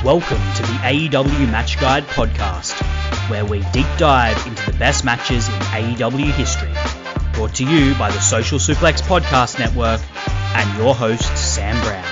Welcome to the AEW Match Guide podcast, where we deep dive into the best matches in AEW history. Brought to you by the Social Suplex Podcast Network and your host, Sam Brown.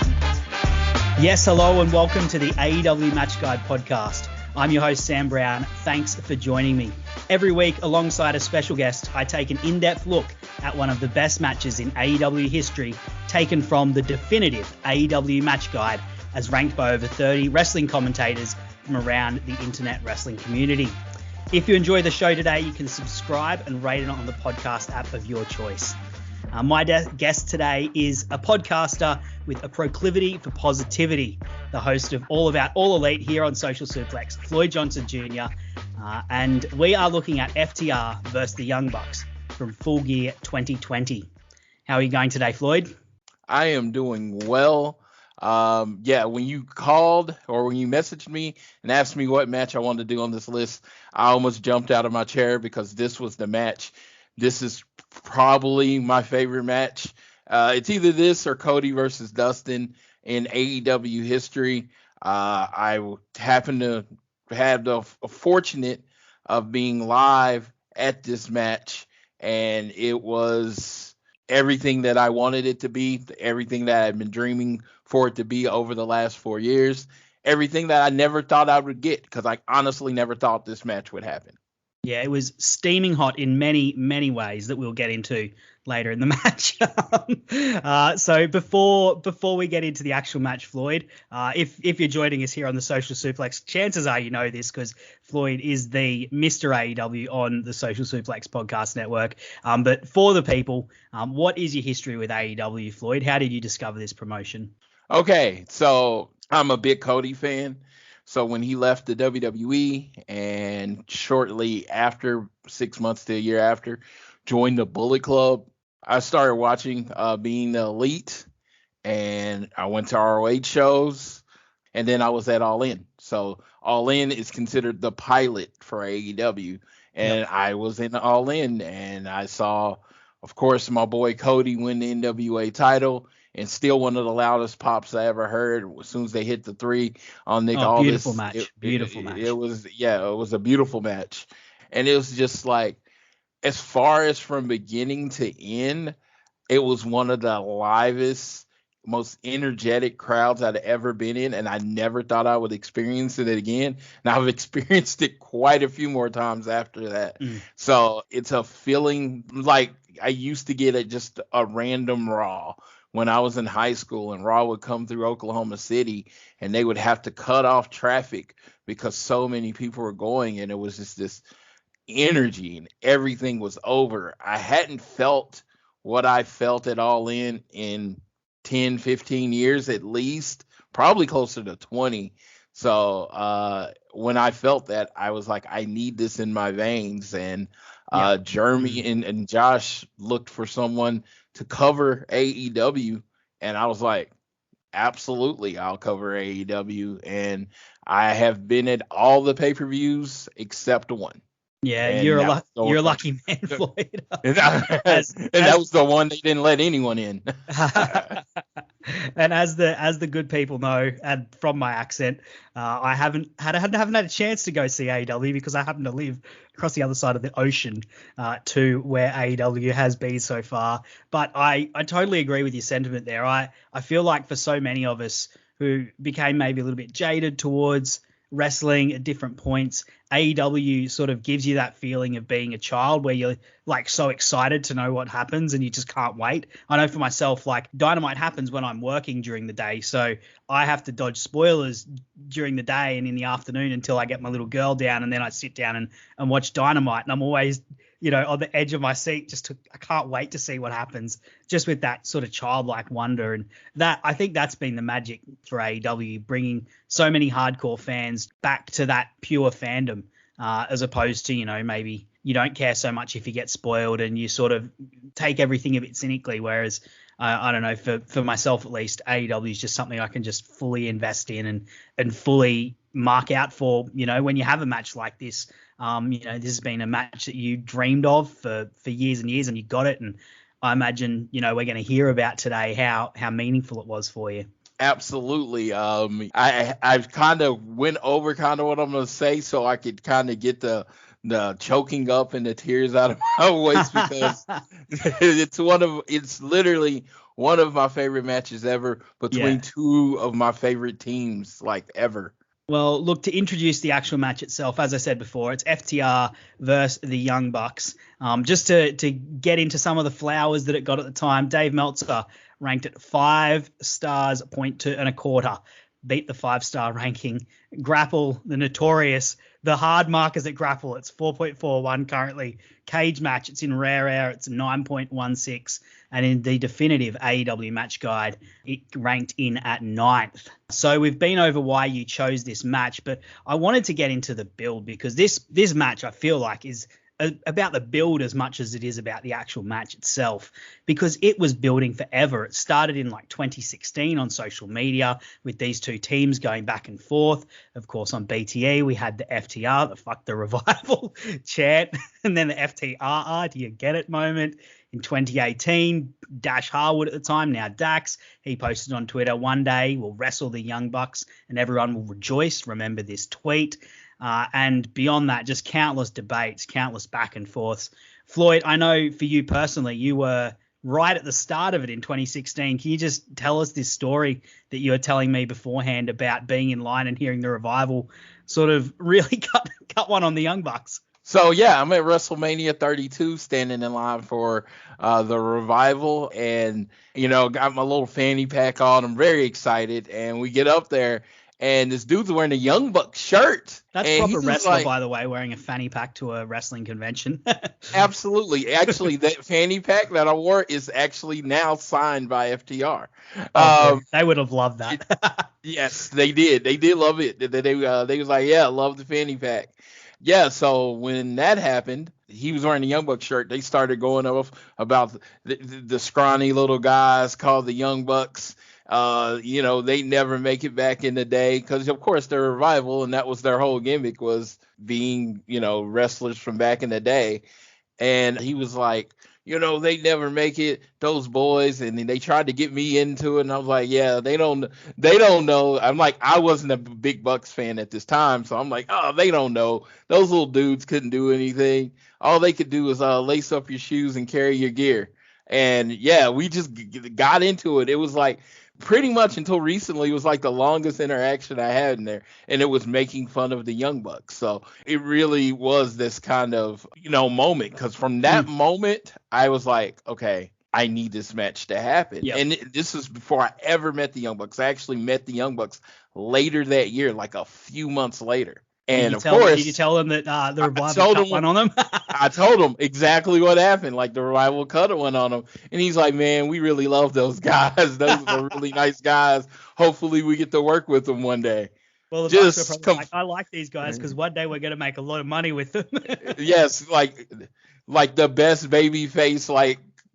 Yes, hello and welcome to the AEW Match Guide podcast. I'm your host, Sam Brown. Thanks for joining me. Every week, alongside a special guest, I take an in-depth look at one of the best matches in AEW history, taken from the definitive AEW Match Guide, as ranked by over 30 wrestling commentators from around the internet wrestling community. If you enjoy the show today, you can subscribe and rate it on the podcast app of your choice. My guest today is a podcaster with a proclivity for positivity, the host of All About All Elite here on Social Suplex, Floyd Johnson Jr. And we are looking at FTR versus the Young Bucks from Full Gear 2020. How are you going today, Floyd? I am doing well. When you called or when you messaged me and asked me what match I wanted to do on this list, I almost jumped out of my chair because this was the match. This is probably my favorite match. It's either this or Cody versus Dustin in AEW history. I happen to have the fortunate of being live at this match, and it was everything that I wanted it to be, everything that I've been dreaming for it to be over the last 4 years, everything that I never thought I would get, because I honestly never thought this match would happen. Yeah, it was steaming hot in many, many ways that we'll get into later in the match. So before we get into the actual match, Floyd, if you're joining us here on the Social Suplex, chances are you know this because Floyd is the Mr. AEW on the Social Suplex Podcast Network. But for the people, what is your history with AEW, Floyd? How did you discover this promotion? Okay, so I'm a big Cody fan. So when he left the WWE and shortly after, 6 months to a year after, joined the Bullet Club, I started watching Being the Elite, and I went to ROH shows, and then I was at All In. So All In is considered the pilot for AEW, and yep. I was in All In, and I saw, of course, my boy Cody win the NWA title. And still one of the loudest pops I ever heard as soon as they hit the three on Nick Aldis. Beautiful match. Beautiful match. It was a beautiful match. And it was just like, as far as from beginning to end, it was one of the livest, most energetic crowds I'd ever been in. And I never thought I would experience it again. And I've experienced it quite a few more times after that. So it's a feeling like I used to get at just a random Raw when I was in high school, and Raw would come through Oklahoma City and they would have to cut off traffic because so many people were going, and it was just this energy and everything was over. I hadn't felt what I felt at All in 10, 15 years at least, probably closer to 20. So when I felt that, I was like, I need this in my veins. And Jeremy and Josh looked for someone to cover AEW, and I was like, absolutely, I'll cover AEW. And I have been at all the pay-per-views except one. Yeah, and you're a lucky man, Floyd. and that was the one they didn't let anyone in. And as the good people know, and from my accent, I haven't had a chance to go see AEW because I happen to live across the other side of the ocean to where AEW has been so far. But I totally agree with your sentiment there. I feel like for so many of us who became maybe a little bit jaded towards wrestling at different points, AEW sort of gives you that feeling of being a child where you're like so excited to know what happens and you just can't wait. I know for myself, like Dynamite happens when I'm working during the day, so I have to dodge spoilers during the day and in the afternoon until I get my little girl down, and then I sit down and watch Dynamite, and I'm always on the edge of my seat, I can't wait to see what happens, just with that sort of childlike wonder. And that, I think that's been the magic for AEW, bringing so many hardcore fans back to that pure fandom, as opposed to, maybe you don't care so much if you get spoiled and you sort of take everything a bit cynically. Whereas, I don't know, for myself at least, AEW is just something I can just fully invest in and fully mark out for, when you have a match like this. This has been a match that you dreamed of for years and years, and you got it. And I imagine, we're going to hear about today how meaningful it was for you. Absolutely. I've kind of went over kind of what I'm gonna say so I could kind of get the choking up and the tears out of my voice because it's literally one of my favorite matches ever Yeah. between two of my favorite teams like ever. Well, look, to introduce the actual match itself, as I said before, it's FTR versus the Young Bucks. Just to get into some of the flowers that it got at the time, Dave Meltzer ranked it 5 stars, 0.225. Beat the 5-star ranking. Grapple, the notorious, the hard markers at Grapple, it's 4.41 currently. Cage match, it's in Rare Air, it's 9.16. And in the definitive AEW match guide, it ranked in at 9th. So we've been over why you chose this match, but I wanted to get into the build because this match I feel like is about the build as much as it is about the actual match itself, because it was building forever. It started in like 2016 on social media with these two teams going back and forth. Of course, on BTE, we had the FTR, the fuck the revival chant, and then the FTRR, do you get it moment. In 2018, Dash Harwood at the time, now Dax, he posted on Twitter, one day we'll wrestle the Young Bucks and everyone will rejoice. Remember this tweet. And beyond that, just countless debates, countless back and forths. Floyd, I know for you personally, you were right at the start of it in 2016. Can you just tell us this story that you were telling me beforehand about being in line and hearing the revival sort of really cut one on the Young Bucks? So yeah, I'm at WrestleMania 32, standing in line for the revival, and got my little fanny pack on. I'm very excited, and we get up there, and this dude's wearing a Young Bucks shirt. That's and proper wrestler, by the way, wearing a fanny pack to a wrestling convention. Absolutely. Actually, that fanny pack that I wore is actually now signed by FTR. They would have loved that. Yes, they did. They did love it. They was like, yeah, I love the fanny pack. Yeah, so when that happened, he was wearing a Young Bucks shirt. They started going off about the scrawny little guys called the Young Bucks. They never make it back in the day because, of course, they're a revival, and that was their whole gimmick was being, wrestlers from back in the day. And he was like, they never make it, those boys. And then they tried to get me into it. And I was like, yeah, they don't know. I'm like, I wasn't a big Bucks fan at this time. So I'm like, oh, they don't know. Those little dudes couldn't do anything. All they could do was lace up your shoes and carry your gear. And yeah, we just got into it. It was like pretty much until recently, it was like the longest interaction I had in there. And it was making fun of the Young Bucks. So it really was this kind of, moment. Because from that moment, I was like, okay, I need this match to happen. Yep. And this was before I ever met the Young Bucks. I actually met the Young Bucks later that year, like a few months later. And of course, did you tell them that the revival cut one on them? I told him exactly what happened. Like the revival cut one on them, and he's like, "Man, we really love those guys. Those are really nice guys. Hopefully, we get to work with them one day." Well, I like these guys because one day we're gonna make a lot of money with them. Yes, like the best baby face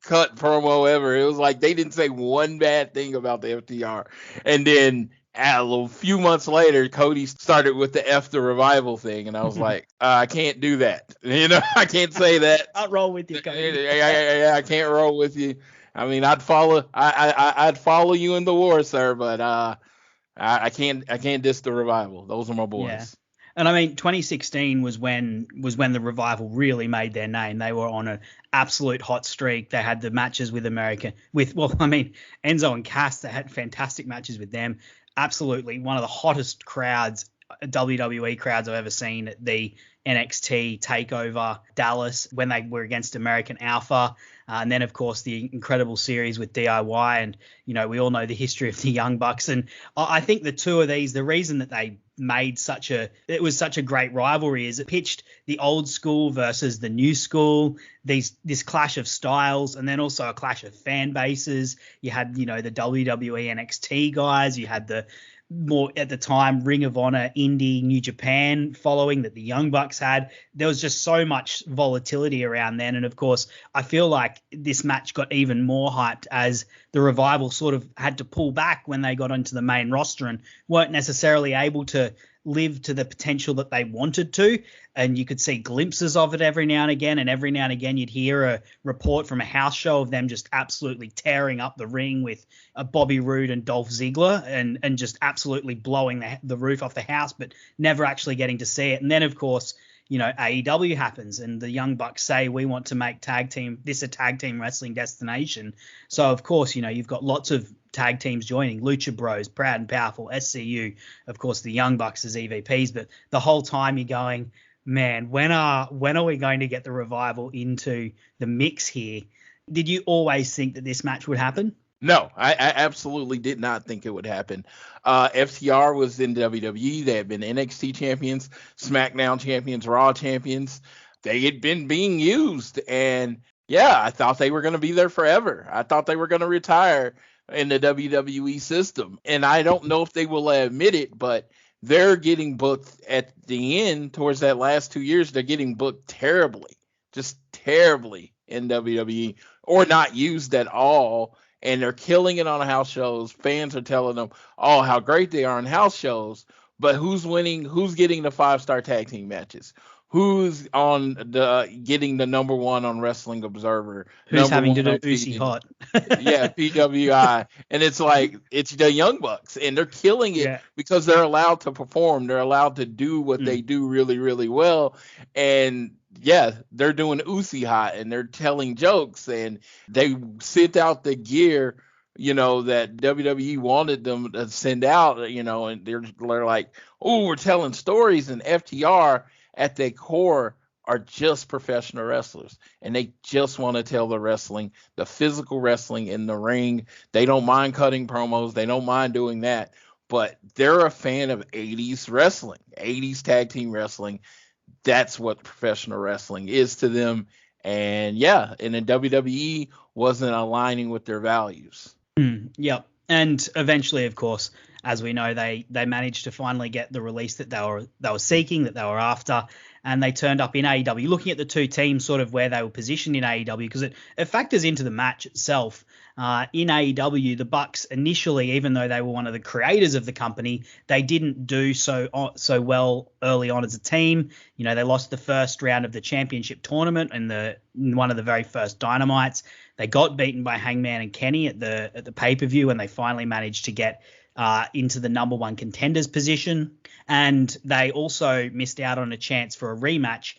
cut promo ever. It was like they didn't say one bad thing about the FTR, and then. A few months later, Cody started with the F the revival thing, and I was like, I can't do that. I can't say that. I'll roll with you, Cody. I can't roll with you. I mean, I'd follow you in the war, sir, but I can't diss the revival. Those are my boys. Yeah. And I mean, 2016 was when the revival really made their name. They were on an absolute hot streak. They had the matches with Enzo and Cass. They had fantastic matches with them. Absolutely one of the hottest crowds, WWE crowds I've ever seen at the NXT TakeOver Dallas when they were against American Alpha. And then, of course, the incredible series with DIY. And, we all know the history of the Young Bucks. And I think the two of these, the reason that they made it was such a great rivalry is it pitched the old school versus the new school, this clash of styles, and then also a clash of fan bases. You had, the WWE NXT guys, you had the more at the time Ring of Honor, Indie, New Japan following that the Young Bucks had. There was just so much volatility around then. And of course, I feel like this match got even more hyped as the revival sort of had to pull back when they got onto the main roster and weren't necessarily able to live to the potential that they wanted to. And you could see glimpses of it every now and again. And every now and again, you'd hear a report from a house show of them just absolutely tearing up the ring with Bobby Roode and Dolph Ziggler and just absolutely blowing the roof off the house, but never actually getting to see it. And then, of course, AEW happens and the Young Bucks say, we want to make a tag team wrestling destination. So, of course, you've got lots of tag teams joining, Lucha Bros, Proud and Powerful, SCU, of course, the Young Bucks as EVPs. But the whole time you're going, man, when are we going to get the Revival into the mix here? Did you always think that this match would happen? No, I absolutely did not think it would happen. FTR was in WWE. They had been NXT champions, SmackDown champions, Raw champions. They had been being used. And, yeah, I thought they were going to be there forever. I thought they were going to retire in the WWE system. And I don't know if they will admit it, but they're getting booked at the end towards that last 2 years. They're getting booked terribly, just terribly in WWE, or not used at all. And they're killing it on house shows. Fans are telling them, oh, how great they are on house shows. But who's winning? Who's getting the 5-star tag team matches? Who's getting the number one on Wrestling Observer? Who's having to do Uzi Hot? Yeah, PWI. And it's like, it's the Young Bucks. And they're killing it because they're allowed to perform. They're allowed to do what they do really, really well. And yeah, they're doing Uzi Hot and they're telling jokes and they sent out the gear, that WWE wanted them to send out, and they're like, oh, we're telling stories. And FTR at their core are just professional wrestlers and they just want to tell the physical wrestling in the ring. They don't mind cutting promos. They don't mind doing that, but they're a fan of 80s wrestling, 80s tag team wrestling. That's what professional wrestling is to them. And yeah, and then WWE wasn't aligning with their values. Yep. And eventually, of course, as we know, they managed to finally get the release that they were seeking, that they were after, and they turned up in AEW. Looking at the two teams, sort of where they were positioned in AEW, because it factors into the match itself. In AEW, the Bucks initially, even though they were one of the creators of the company, they didn't do so well early on as a team. They lost the first round of the championship tournament in one of the very first Dynamites. They got beaten by Hangman and Kenny at the pay-per-view, and they finally managed to get into the number one contenders position. And they also missed out on a chance for a rematch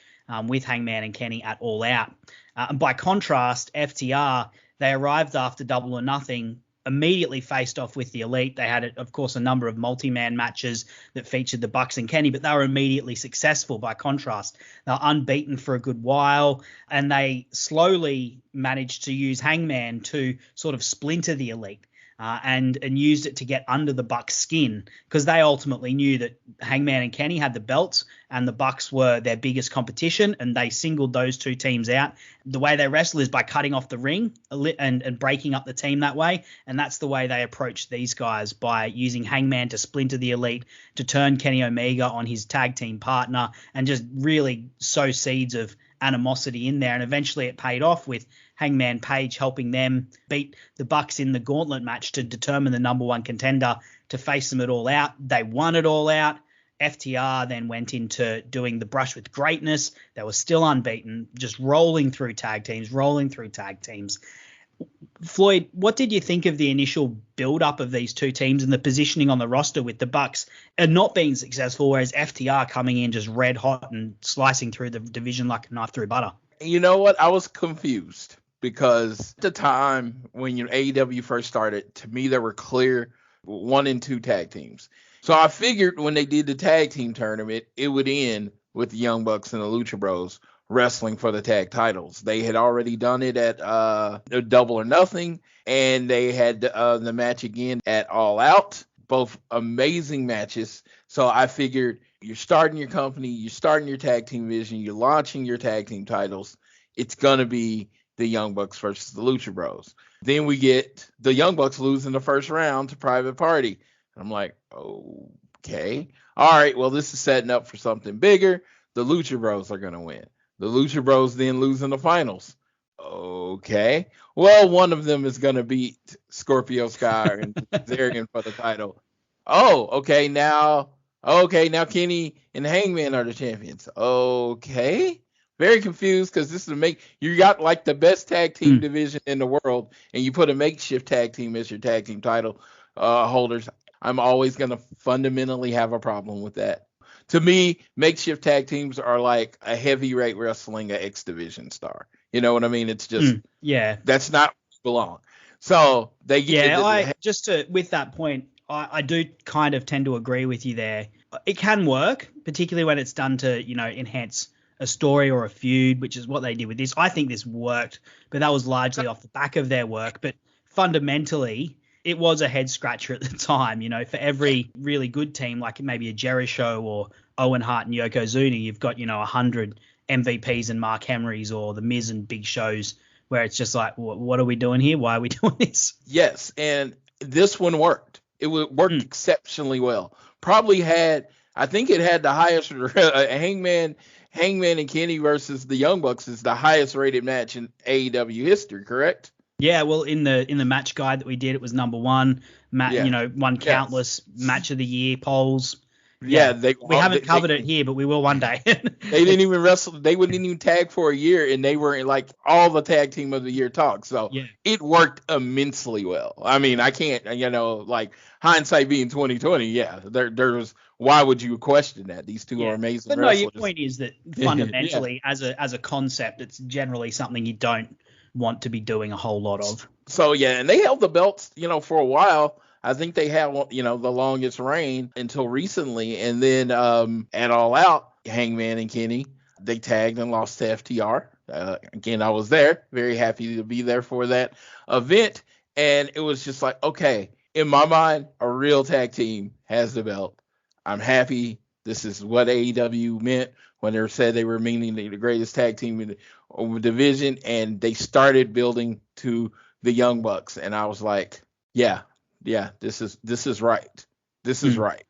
with Hangman and Kenny at All Out. And by contrast, FTR, they arrived after Double or Nothing, immediately faced off with the Elite. They had, of course, a number of multi-man matches that featured the Bucks and Kenny, but they were immediately successful by contrast. They were unbeaten for a good while, and they slowly managed to use Hangman to sort of splinter the Elite. And used it to get under the Bucks' skin, because they ultimately knew that Hangman and Kenny had the belts and the Bucks were their biggest competition, and they singled those two teams out. The way they wrestle is by cutting off the ring and breaking up the team that way, and that's the way they approach these guys, by using Hangman to splinter the Elite, to turn Kenny Omega on his tag team partner, and just really sow seeds of animosity in there. And eventually it paid off with Hangman Page helping them beat the Bucks in the gauntlet match to determine the number one contender to face them at All Out. They won it All Out. FTR then went into doing the Brush with Greatness. They were still unbeaten, just rolling through tag teams. Floyd, what did you think of the initial build-up of these two teams and the positioning on the roster, with the Bucks and not being successful, whereas FTR coming in just red hot and slicing through the division like a knife through butter? You know what? I was confused because at the time when AEW first started, to me there were clear 1 and 2 tag teams. So I figured when they did the tag team tournament, it would end with the Young Bucks and the Lucha Bros wrestling for the tag titles. They had already done it at Double or Nothing, and they had the match again at All Out. Both amazing matches. So I figured, you're starting your company, you're starting your tag team vision, you're launching your tag team titles. It's going to be the Young Bucks versus the Lucha Bros. Then we get the Young Bucks losing the first round to Private Party. I'm like, okay. All right, well, this is setting up for something bigger. The Lucha Bros are going to win. The Lucha Bros then lose in the finals. Okay. Well, one of them is going to beat Scorpio Sky and Kazarian for the title. Oh, okay. Now Okay, now Kenny and Hangman are the champions. Okay. Very confused because this is you got like the best tag team Mm. division in the world, and you put a makeshift tag team as your tag team title holders. I'm always gonna fundamentally have a problem with that. To me, makeshift tag teams are like a heavyweight wrestling, a X division star. You know what I mean? It's just Yeah. that's not where you belong. So they Yeah, get with that point, I do kind of tend to agree with you there. It can work, particularly when it's done to, enhance a story or a feud, which is what they did with this. I think this worked, but that was largely off the back of their work. But fundamentally, it was a head scratcher at the time. For every really good team, like maybe a Jericho or Owen Hart and Yokozuna, you've got, 100 MVPs and Mark Henrys or the Miz and Big Shows where it's just like, what are we doing here? Why are we doing this? Yes, and this one worked. It worked exceptionally well. Probably I think it had the highest Hangman and Kenny versus the Young Bucks is the highest rated match in AEW history, correct? Yeah, well, in the match guide that we did, it was number one. Yeah. Won Yes. countless match of the year polls. Yeah, Yeah, we haven't covered it here, but we will one day. they didn't even wrestle. They wouldn't even tag for a year, and they were in like all the tag team of the year talk. So Yeah. it worked immensely well. I mean, I can't, like hindsight being 2020. Yeah, there's why would you question that? These two are Yeah. amazing But no, your wrestlers. point is that Yeah. fundamentally, as a concept, it's generally something you don't want to be doing a whole lot of. So yeah, and they held the belts, for a while. I think they had, the longest reign until recently, and then at All Out, Hangman and Kenny they tagged and lost to FTR. Again, I was there, very happy to be there for that event, and it was just like, okay, in my mind, a real tag team has the belt. I'm happy. This is what AEW meant when they said they were meaning the greatest tag team in the division, and they started building to the Young Bucks, and I was like, yeah, this is right. This is right.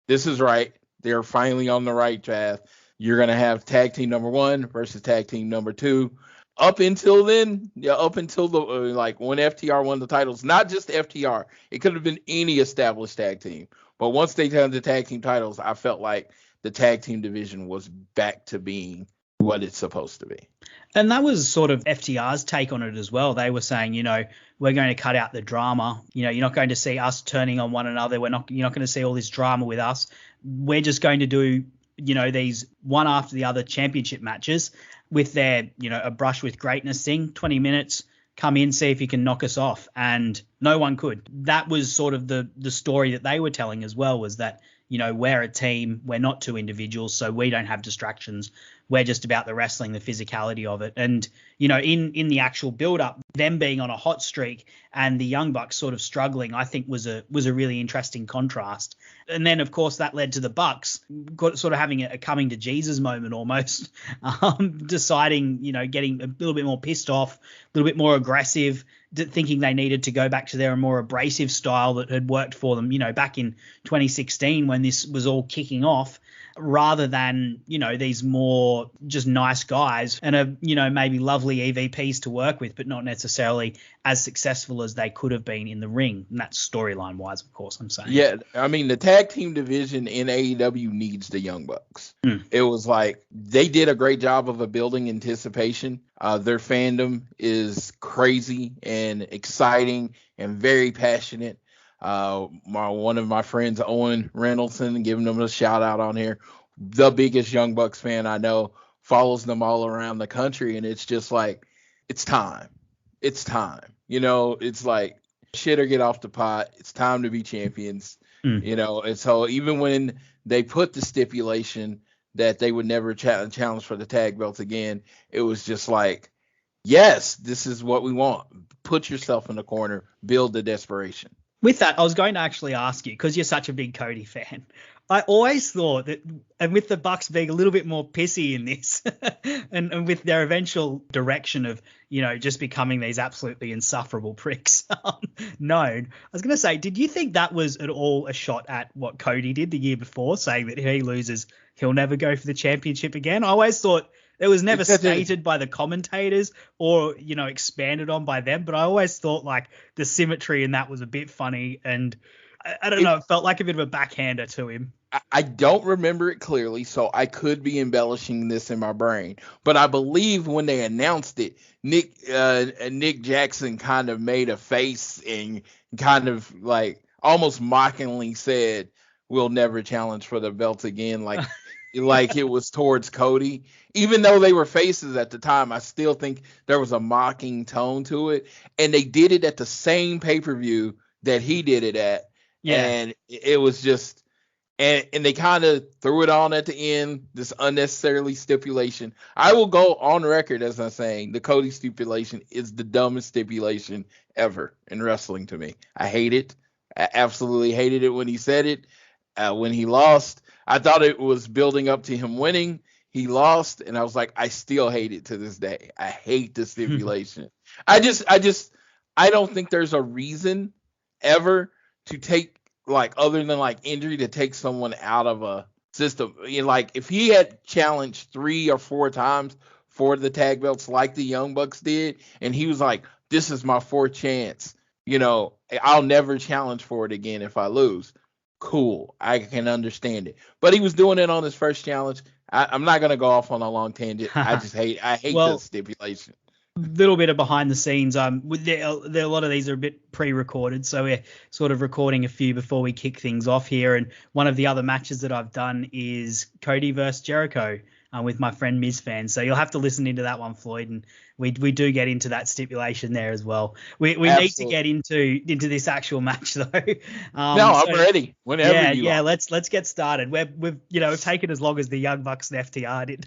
This is right. They're finally on the right path. You're gonna have tag team number one versus tag team number two. Up until then, up until the like when FTR won the titles, not just FTR, it could have been any established tag team. But once they had the tag team titles, I felt like the tag team division was back to being what it's supposed to be. And that was sort of FTR's take on it as well. They were saying, we're going to cut out the drama. You're not going to see us turning on one another. You're not going to see all this drama with us. We're just going to do, these one after the other championship matches with their, a brush with greatness thing, 20 minutes, come in, see if you can knock us off. And no one could. That was sort of the story that they were telling as well, was that, we're a team, we're not two individuals, so we don't have distractions. We're just about the wrestling, the physicality of it. And, in the actual build-up, them being on a hot streak and the Young Bucks sort of struggling, I think was a really interesting contrast. And then, of course, that led to the Bucks sort of having a coming to Jesus moment almost, deciding, getting a little bit more pissed off, a little bit more aggressive, thinking they needed to go back to their more abrasive style that had worked for them, back in 2016 when this was all kicking off, rather than, these more just nice guys and maybe lovely EVPs to work with, but not necessarily as successful as they could have been in the ring. And that's storyline wise, of course, I'm saying. Yeah, I mean, the tag team division in AEW needs the Young Bucks. It was like they did a great job of building anticipation. Their fandom is crazy and exciting and very passionate. One of my friends, Owen Reynoldson, giving them a shout out on here, the biggest Young Bucks fan I know, follows them all around the country, and it's just like, it's time. It's time. It's like shit or get off the pot. It's time to be champions. And so even when they put the stipulation that they would never challenge for the tag belts again, it was just like, yes, this is what we want. Put yourself in the corner, build the desperation. With that, I was going to actually ask you, because you're such a big Cody fan, I always thought that, and with the Bucks being a little bit more pissy in this, and with their eventual direction of, just becoming these absolutely insufferable pricks known, I was going to say, did you think that was at all a shot at what Cody did the year before, saying that if he loses, he'll never go for the championship again? I always thought it was never stated by the commentators or, expanded on by them, but I always thought like the symmetry in that was a bit funny, and I don't know. It felt like a bit of a backhander to him. I don't remember it clearly, so I could be embellishing this in my brain. But I believe when they announced it, Nick Jackson kind of made a face and kind of like almost mockingly said, "We'll never challenge for the belt again." Like it was towards Cody. Even though they were faces at the time, I still think there was a mocking tone to it. And they did it at the same pay-per-view that he did it at. Yeah. And it was just. And they kind of threw it on at the end, this unnecessarily stipulation. I will go on record as I'm saying the Cody stipulation is the dumbest stipulation ever in wrestling to me. I hate it. I absolutely hated it when he said it. When he lost, I thought it was building up to him winning. He lost, and I was like, I still hate it to this day. I hate the stipulation. I don't think there's a reason ever to take, like, other than like injury, to take someone out of a system. Like if he had challenged 3 or 4 times for the tag belts like the Young Bucks did, and he was like, this is my 4th chance, I'll never challenge for it again if I lose. Cool, I can understand it. But he was doing it on his first challenge. I'm not gonna go off on a long tangent. I hate the stipulation. Little bit of behind the scenes. A lot of these are a bit pre-recorded, so we're sort of recording a few before we kick things off here. And one of the other matches that I've done is Cody versus Jericho with my friend Miz Fan. So you'll have to listen into that one, Floyd, and we do get into that stipulation there as well. We need to get into this actual match though. I'm ready. Whenever you are. Let's get started. We've taken as long as the Young Bucks and FTR did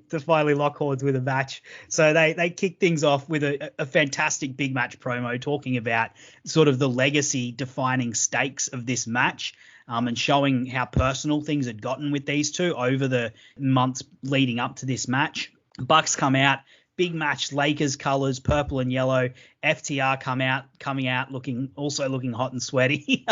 to finally lock horns with a match. So they kick things off with a fantastic big match promo talking about sort of the legacy defining stakes of this match. And showing how personal things had gotten with these two over the months leading up to this match. Bucks come out, big match, Lakers colors, purple and yellow. FTR coming out looking hot and sweaty.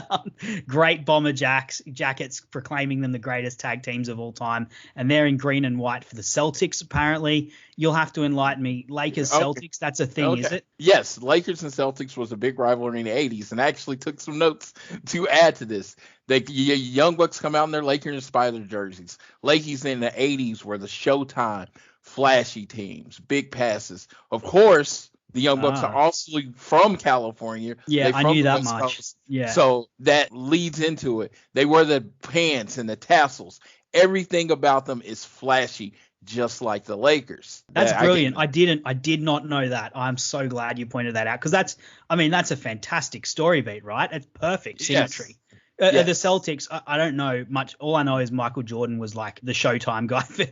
Great bomber jackets proclaiming them the greatest tag teams of all time. And they're in green and white for the Celtics, apparently. You'll have to enlighten me. Lakers, Celtics, that's a thing, is it? Yes, Lakers and Celtics was a big rivalry in the 80s, and I actually took some notes to add to this. The Young Bucks come out in their Lakers-inspired jerseys. Lakers in the 80s were the Showtime, flashy teams, big passes. Of course, the Young Bucks are also from California. Yeah, I knew that much. Coast, yeah. So that leads into it. They wear the pants and the tassels. Everything about them is flashy, just like the Lakers. That's brilliant. I did not know that. I'm so glad you pointed that out, because that's a fantastic story beat, right? It's perfect symmetry. Yes. The Celtics, I don't know much. All I know is Michael Jordan was like the Showtime guy for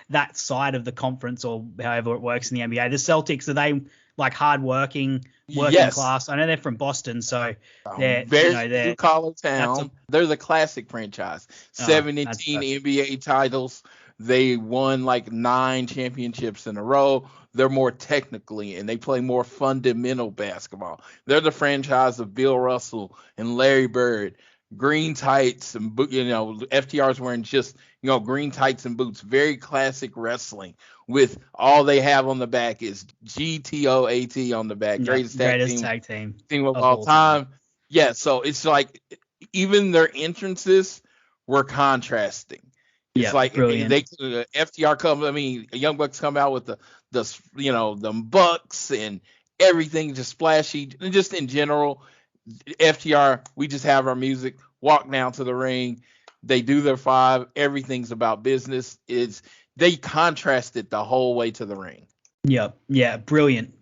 that side of the conference, or however it works in the NBA. The Celtics, are they like hardworking, working class? I know they're from Boston, so they're blue collar town. They're the classic franchise. 17 NBA titles. They won like 9 championships in a row. They're more technically, and they play more fundamental basketball. They're the franchise of Bill Russell and Larry Bird. Green tights and FTR's wearing just green tights and boots. Very classic wrestling, with all they have on the back is GTOAT on the back. Greatest tag team of all time. Yeah, so it's like even their entrances were contrasting. It's like brilliant. FTR Young Bucks come out with the Bucks and everything just splashy, just in general. FTR, we just have our music, walk down to the ring, they do their 5, everything's about business. They contrasted the whole way to the ring. Yeah, brilliant.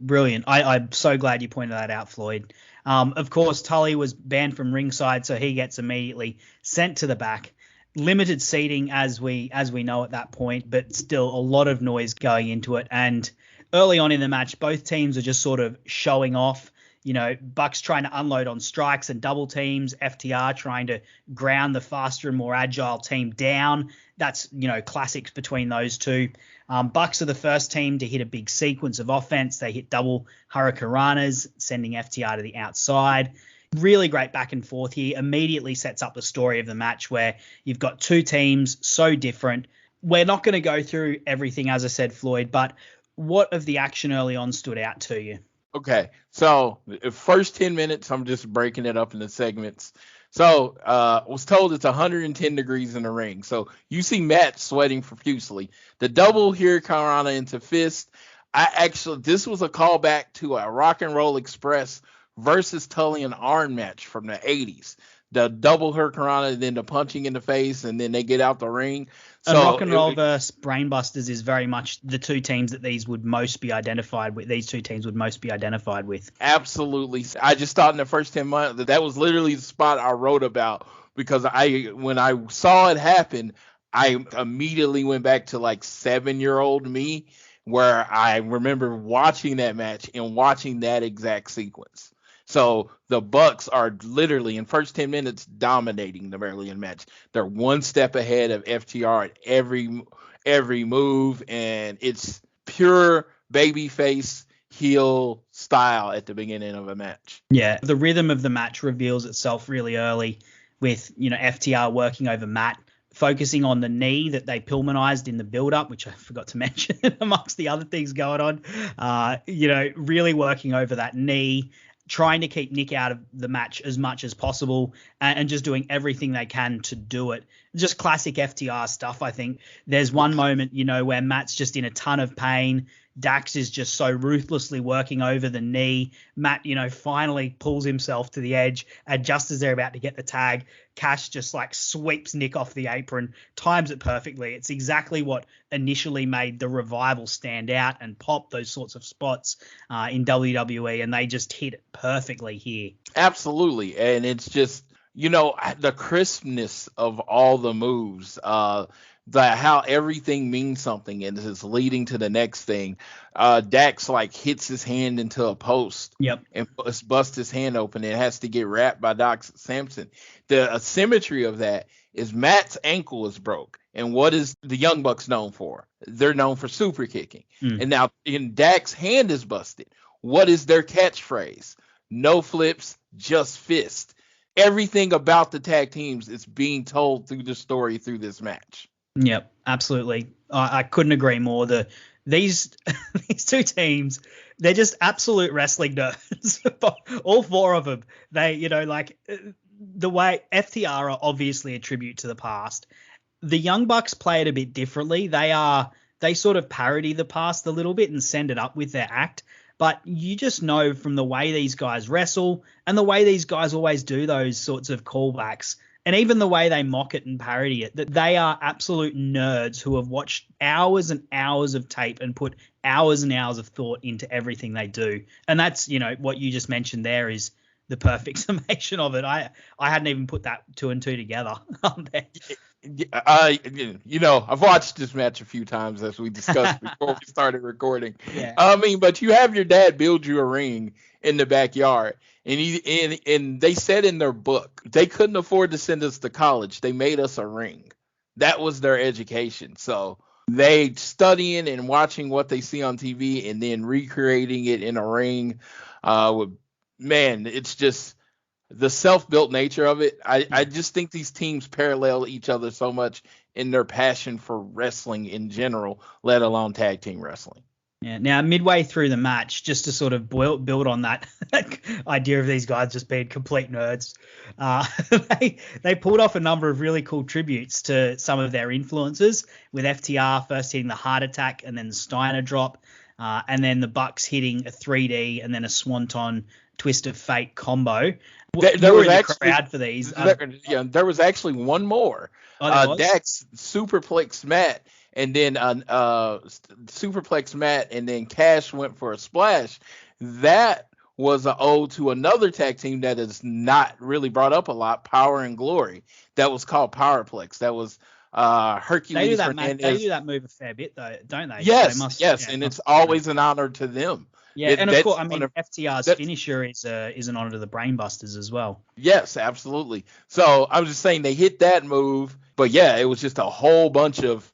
I'm so glad you pointed that out, Floyd. Of course, Tully was banned from ringside, so he gets immediately sent to the back. Limited seating as we know at that point, but still a lot of noise going into it. And early on in the match, both teams are just sort of showing off. Bucks trying to unload on strikes and double teams, FTR trying to ground the faster and more agile team down. That's, classics between those two. Bucks are the first team to hit a big sequence of offense. They hit double hurricanranas, sending FTR to the outside. Really great back and forth here. Immediately sets up the story of the match, where you've got two teams so different. We're not going to go through everything, as I said, Floyd, but what of the action early on stood out to you? Okay, so the first 10 minutes, I'm just breaking it up into segments. So, was told it's 110 degrees in the ring. So you see Matt sweating profusely. The double Hurricanrana into fist. This was a callback to a Rock and Roll Express versus Tully and Arn match from the 80s. The double Hurricanrana, then the punching in the face, and then they get out the ring. And So Rock and Roll versus Brainbusters is very much the two teams that these would most be identified with. These two teams would most be identified with. Absolutely. I just thought in the first 10 months that was literally the spot I wrote about, because when I saw it happen, I immediately went back to like 7-year-old me, where I remember watching that match and watching that exact sequence. So the Bucks are literally in first 10 minutes dominating the Maryland match. They're one step ahead of FTR at every move, and it's pure babyface heel style at the beginning of a match. Yeah, the rhythm of the match reveals itself really early with, FTR working over Matt, focusing on the knee that they Pillmanized in the build-up, which I forgot to mention amongst the other things going on. Really working over that knee, trying to keep Nick out of the match as much as possible, and just doing everything they can to do it. Just classic FTR stuff, I think. There's one moment, where Matt's just in a ton of pain. Dax is just so ruthlessly working over the knee. Matt, finally pulls himself to the edge, and just as they're about to get the tag, Cash just like sweeps Nick off the apron, times it perfectly. It's exactly what initially made the Revival stand out and pop those sorts of spots in WWE, and they just hit it perfectly here. Absolutely, and it's just, the crispness of all the moves, how everything means something and is leading to the next thing. Dax like hits his hand into a post. Yep. And busts his hand open. It has to get wrapped by Doc Samson. The asymmetry of that is Matt's ankle is broke. And what is the Young Bucks known for? They're known for super kicking. And now Dax's hand is busted. What is their catchphrase? No flips, just fist. Everything about the tag teams is being told through the story through this match. Yep, absolutely. I couldn't agree more. These two teams, they're just absolute wrestling nerds. All four of them. They, the way FTR are obviously a tribute to the past. The Young Bucks play it a bit differently. They sort of parody the past a little bit and send it up with their act. But you just know from the way these guys wrestle and the way these guys always do those sorts of callbacks, and even the way they mock it and parody it, that they are absolute nerds who have watched hours and hours of tape and put hours and hours of thought into everything they do. And that's, what you just mentioned there is the perfect summation of it. I hadn't even put that two and two together. I've watched this match a few times, as we discussed before we started recording. Yeah. But you have your dad build you a ring in the backyard, and they said in their book they couldn't afford to send us to college. They made us a ring. That was their education. So they studying and watching what they see on TV and then recreating it in a ring. It's just the self-built nature of it. I just think these teams parallel each other so much in their passion for wrestling in general, let alone tag team wrestling. Yeah. Now, midway through the match, just to sort of build on that idea of these guys just being complete nerds, they pulled off a number of really cool tributes to some of their influences, with FTR first hitting the heart attack and then the Steiner drop, and then the Bucks hitting a 3D and then a Swanton twist of fate combo. There was actually the crowd for these. There was actually one more. Dax superplexed Matt, and then superplexed Matt, and then Cash went for a splash. That was an ode to another tag team that is not really brought up a lot, Power and Glory. That was called Powerplex. That was Hercules Hernandez. They do that move a fair bit, though, don't they? Yes, and it's always an honor to them. Yeah, and of course, FTR's finisher is an honor to the Brainbusters as well. Yes, absolutely. So I was just saying they hit that move, but yeah, it was just a whole bunch of,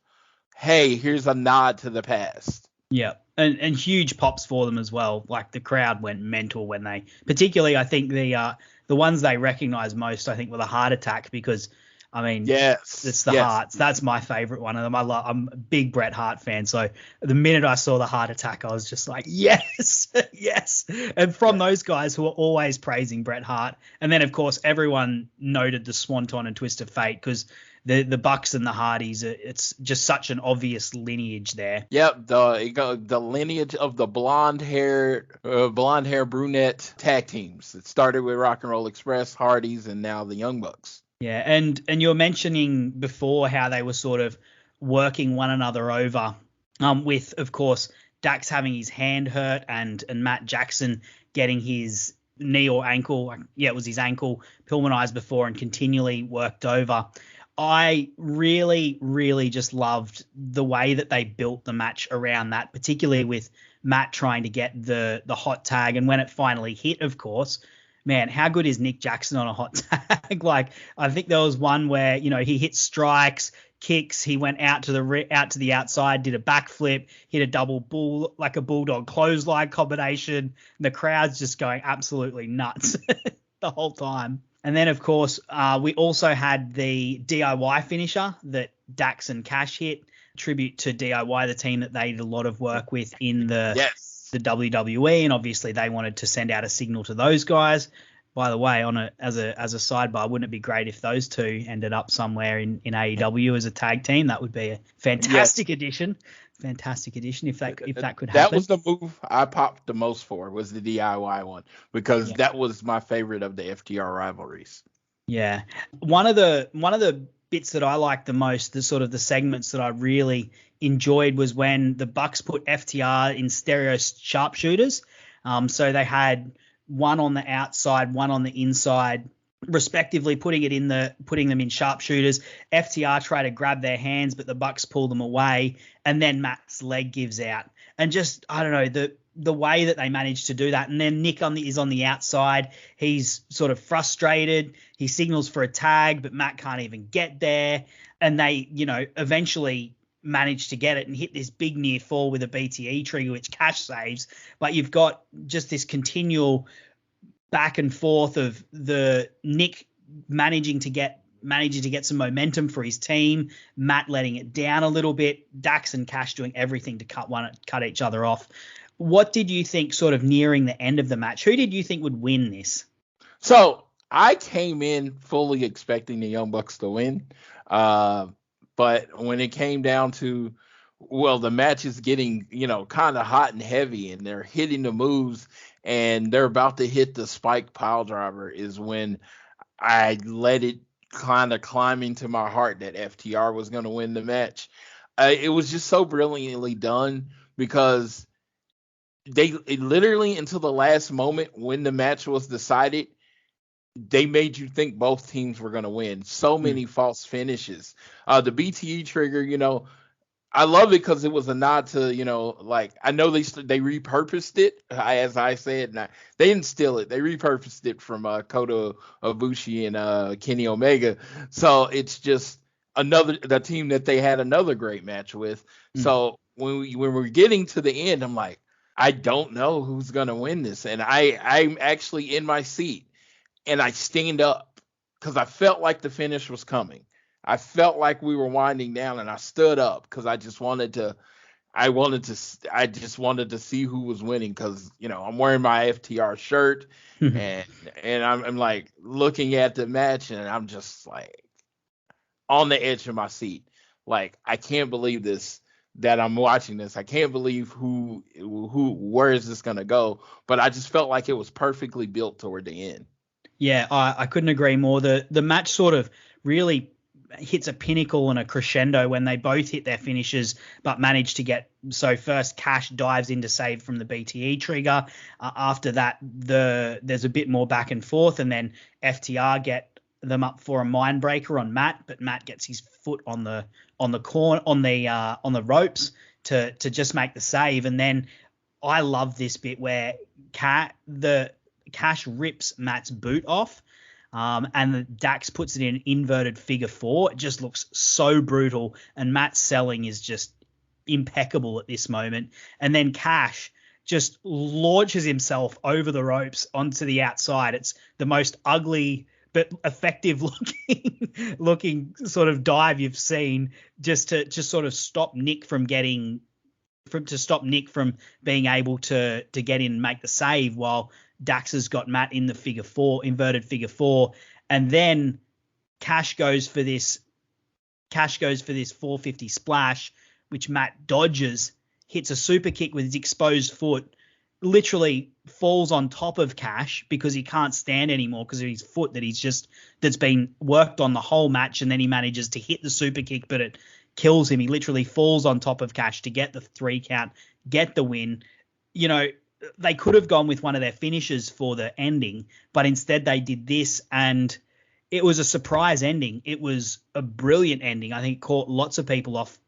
hey, here's a nod to the past. Yeah, and huge pops for them as well. Like the crowd went mental when particularly I think the ones they recognized most, I think, were the heart attack, because I mean, Yes. it's the Hearts. That's my favorite one of them. I'm a big Bret Hart fan. So the minute I saw the heart attack, I was just like, yes, yes. And from those guys who are always praising Bret Hart. And then, of course, everyone noted the Swanton and Twist of Fate because the Bucks and the Hardys, it's just such an obvious lineage there. Yep, the lineage of the blonde hair brunette tag teams. It started with Rock and Roll Express, Hardys, and now the Young Bucks. Yeah, and you were mentioning before how they were sort of working one another over, with, of course, Dax having his hand hurt and Matt Jackson getting his knee or ankle, it was his ankle, pulmonized before and continually worked over. I really, really just loved the way that they built the match around that, particularly with Matt trying to get the hot tag. And when it finally hit, of course, man, how good is Nick Jackson on a hot tag? Like, I think there was one where, he hit strikes, kicks, he went out to the outside, did a backflip, hit a double like a bulldog clothesline combination. The crowd's just going absolutely nuts the whole time. And then, of course, we also had the DIY finisher that Dax and Cash hit. Tribute to DIY, the team that they did a lot of work with in the WWE, and obviously they wanted to send out a signal to those guys. By the way, as a sidebar, wouldn't it be great if those two ended up somewhere in AEW as a tag team? That would be a fantastic addition. Fantastic addition if that could happen. That was the move I popped the most for, was the DIY one, because that was my favorite of the FTR rivalries. Yeah. One of the bits that I liked the most, the sort of the segments that I really enjoyed, was when the Bucks put FTR in stereo sharpshooters. So they had one on the outside, one on the inside, respectively, putting them in sharpshooters. FTR try to grab their hands, but the Bucks pull them away, and then Matt's leg gives out. And just, I don't know, the way that they managed to do that. And then Nick is on the outside. He's sort of frustrated. He signals for a tag, but Matt can't even get there. And they, eventually manage to get it and hit this big near fall with a BTE trigger, which Cash saves. But you've got just this continual back and forth of the Nick managing to get some momentum for his team, Matt letting it down a little bit, Dax and Cash doing everything to cut each other off. What did you think sort of nearing the end of the match? Who did you think would win this? So I came in fully expecting the Young Bucks to win. But when it came down to, the match is getting, kind of hot and heavy, and they're hitting the moves, and they're about to hit the spike pile driver, is when I let it kind of climb into my heart that FTR was going to win the match. It was just so brilliantly done, because it literally, until the last moment when the match was decided, they made you think both teams were going to win. So many false finishes. The BTE trigger, I love it because it was a nod to, I know they repurposed it, as I said. They didn't steal it. They repurposed it from Kota Ibushi and Kenny Omega. So it's just the team that they had another great match with. So when we're getting to the end, I'm like, I don't know who's going to win this. And I'm actually in my seat. And I stand up because I felt like the finish was coming. I felt like we were winding down, and I stood up because I just wanted to see who was winning, because, I'm wearing my FTR shirt and I'm like looking at the match, and I'm just like on the edge of my seat. Like, I can't believe this, that I'm watching this. I can't believe where is this going to go? But I just felt like it was perfectly built toward the end. Yeah, I couldn't agree more. The match sort of really hits a pinnacle and a crescendo when they both hit their finishes, but manage to get. So first, Cash dives in to save from the BTE trigger. After that, there's a bit more back and forth, and then FTR get them up for a mind breaker on Matt, but Matt gets his foot on the ropes to just make the save. And then I love this bit where Cash rips Matt's boot off, and Dax puts it in an inverted figure four. It just looks so brutal, and Matt's selling is just impeccable at this moment. And then Cash just launches himself over the ropes onto the outside. It's the most ugly but effective looking sort of dive you've seen just to sort of stop Nick from being able to get in and make the save while Dax has got Matt in the inverted figure four, and then Cash goes for this 450 splash, which Matt dodges, hits a super kick with his exposed foot, literally falls on top of Cash because he can't stand anymore because of his foot that's been worked on the whole match, and then he manages to hit the super kick, but it kills him. He literally falls on top of Cash to get the 3 count, get the win. You know, they could have gone with one of their finishes for the ending, but instead they did this, and it was a surprise ending. It was a brilliant ending. I think it caught lots of people off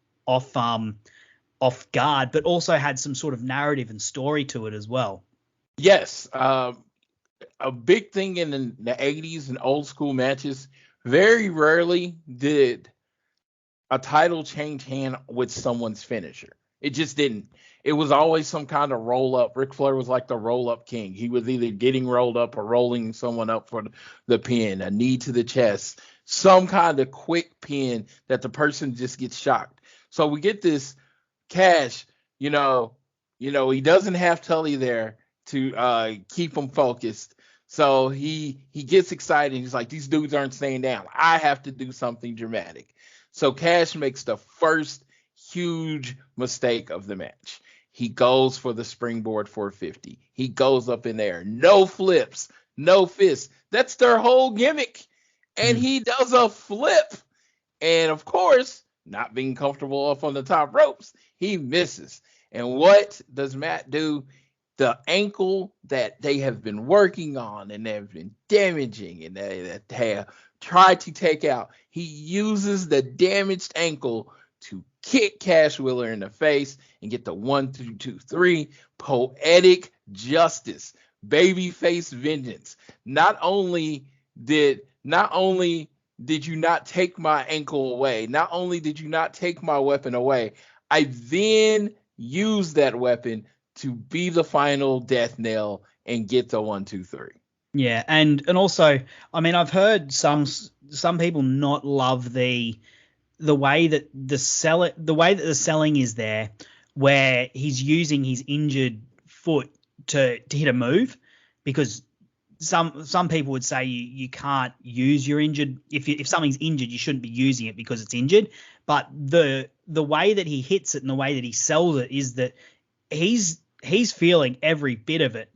guard, but also had some sort of narrative and story to it as well. Yes. A big thing in the 80s and old school matches, very rarely did a title change hand with someone's finisher. It just didn't. It was always some kind of roll up. Ric Flair was like the roll up king. He was either getting rolled up or rolling someone up for the pin, a knee to the chest, some kind of quick pin that the person just gets shocked. So we get this Cash, he doesn't have Tully there to keep him focused. So he gets excited. He's like, these dudes aren't staying down. I have to do something dramatic. So Cash makes the first huge mistake of the match. He goes for the springboard 450. He goes up in there. No flips, no fists. That's their whole gimmick. And he does a flip. And of course, not being comfortable up on the top ropes, he misses. And what does Matt do? The ankle that they have been working on and they've been damaging and they have tried to take out, he uses the damaged ankle to kick Cash Wheeler in the face and get the 1, 2, 2, 3 poetic justice, babyface vengeance. Not only did you not take my ankle away, not only did you not take my weapon away, I then used that weapon to be the final death nail and get the 1, 2, 3. Yeah, and also, I mean, I've heard some people not love the way that the selling is there, where he's using his injured foot to hit a move, because some people would say you can't use your injured, if something's injured, you shouldn't be using it because it's injured. But the way that he hits it and the way that he sells it is that he's feeling every bit of it,